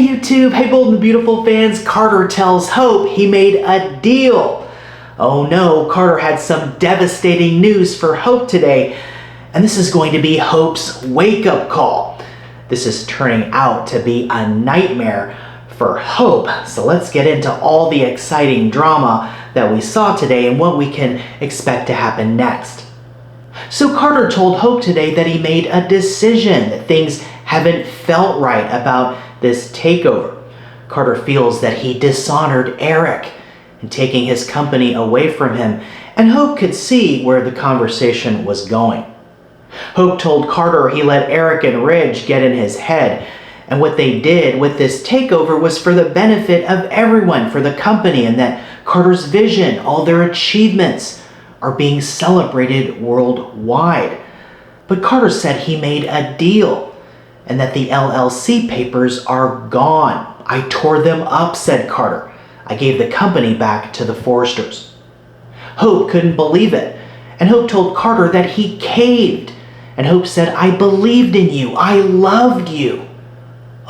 YouTube? Hey bold and beautiful fans, Carter tells Hope he made a deal. Oh no, Carter had some devastating news for Hope today, and this is going to be Hope's wake-up call. This is turning out to be a nightmare for Hope, so let's get into all the exciting drama that we saw today and what we can expect to happen next. So Carter told Hope today that he made a decision, that things haven't felt right about this takeover. Carter feels that he dishonored Eric in taking his company away from him, and Hope could see where the conversation was going. Hope told Carter he let Eric and Ridge get in his head, and what they did with this takeover was for the benefit of everyone, for the company, and that Carter's vision, all their achievements, are being celebrated worldwide. But Carter said he made a deal, and that the LLC papers are gone. I tore them up, said Carter. I gave the company back to the Forresters. Hope couldn't believe it, and Hope told Carter that he caved. And Hope said, I believed in you. I loved you.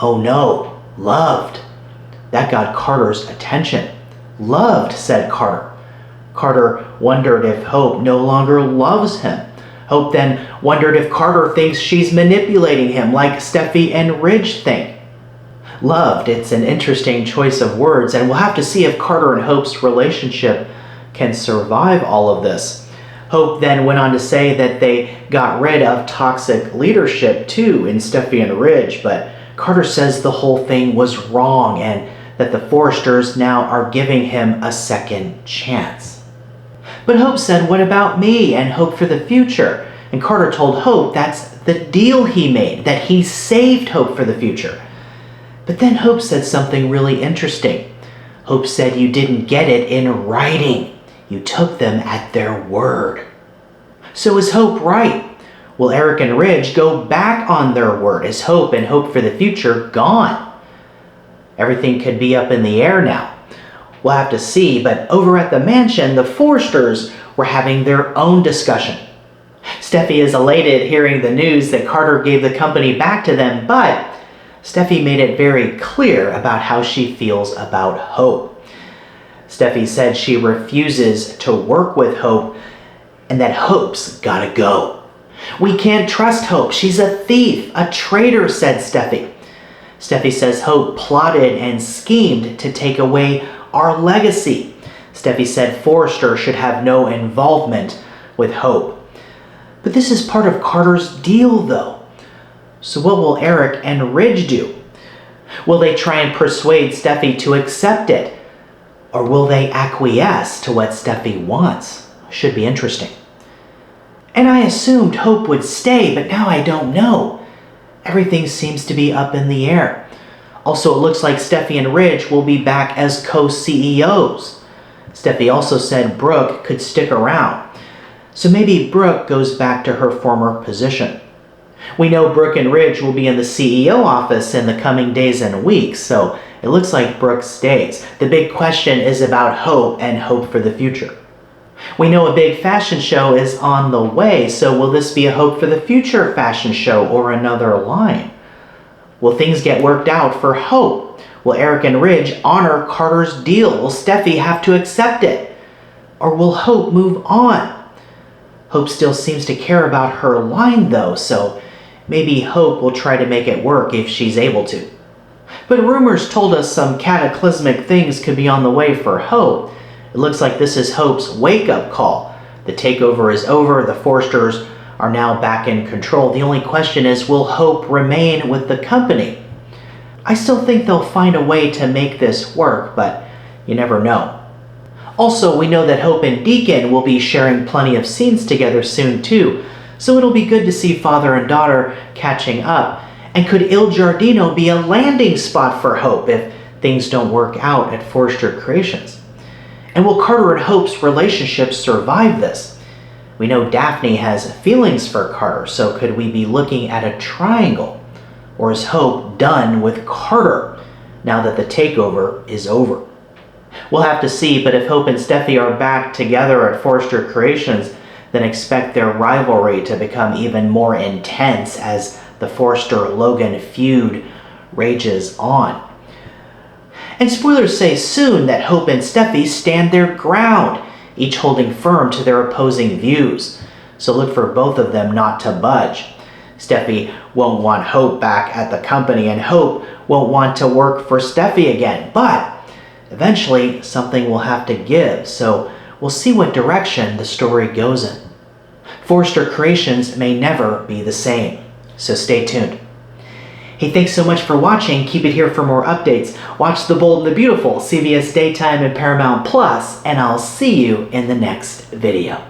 Oh no, loved. That got Carter's attention. Loved, said Carter. Carter wondered if Hope no longer loves him. Hope then wondered if Carter thinks she's manipulating him like Steffy and Ridge think. Loved, it's an interesting choice of words, and we'll have to see if Carter and Hope's relationship can survive all of this. Hope then went on to say that they got rid of toxic leadership too in Steffy and Ridge, but Carter says the whole thing was wrong and that the Forresters now are giving him a second chance. But Hope said, what about me and hope for the future? And Carter told Hope that's the deal he made, that he saved Hope for the future. But then Hope said something really interesting. Hope said you didn't get it in writing. You took them at their word. So is Hope right? Will Eric and Ridge go back on their word? Is Hope and hope for the future gone? Everything could be up in the air now. We'll have to see, but over at the mansion, the Forresters were having their own discussion. Steffy is elated hearing the news that Carter gave the company back to them, but Steffy made it very clear about how she feels about Hope. Steffy said she refuses to work with Hope and that Hope's gotta go. We can't trust Hope. She's a thief, a traitor, said Steffy. Steffy says Hope plotted and schemed to take away our legacy. Steffy said Forrester should have no involvement with Hope. But this is part of Carter's deal, though. So what will Eric and Ridge do? Will they try and persuade Steffy to accept it? Or will they acquiesce to what Steffy wants? Should be interesting. And I assumed Hope would stay, but now I don't know. Everything seems to be up in the air. Also, it looks like Steffy and Ridge will be back as co-CEOs. Steffy also said Brooke could stick around. So maybe Brooke goes back to her former position. We know Brooke and Ridge will be in the CEO office in the coming days and weeks, so it looks like Brooke stays. The big question is about Hope and hope for the future. We know a big fashion show is on the way, so will this be a hope for the future fashion show or another line? Will things get worked out for Hope? Will Eric and Ridge honor Carter's deal? Will Steffy have to accept it? Or will Hope move on? Hope still seems to care about her line though, so maybe Hope will try to make it work if she's able to. But rumors told us some cataclysmic things could be on the way for Hope. It looks like this is Hope's wake-up call. The takeover is over, the Forresters are now back in control. The only question is, will Hope remain with the company? I still think they'll find a way to make this work, but you never know. Also, we know that Hope and Deacon will be sharing plenty of scenes together soon too, so it'll be good to see father and daughter catching up. And could Il Giardino be a landing spot for Hope if things don't work out at Forrester Creations? And will Carter and Hope's relationship survive this? We know Daphne has feelings for Carter, so could we be looking at a triangle? Or is Hope done with Carter now that the takeover is over? We'll have to see, but if Hope and Steffy are back together at Forrester Creations, then expect their rivalry to become even more intense as the Forrester-Logan feud rages on. And spoilers say soon that Hope and Steffy stand their ground, each holding firm to their opposing views. So look for both of them not to budge. Steffy won't want Hope back at the company, and Hope won't want to work for Steffy again. But eventually, something will have to give, so we'll see what direction the story goes in. Forrester Creations may never be the same, so stay tuned. Hey, thanks so much for watching. Keep it here for more updates. Watch The Bold and the Beautiful, CBS Daytime and Paramount Plus, and I'll see you in the next video.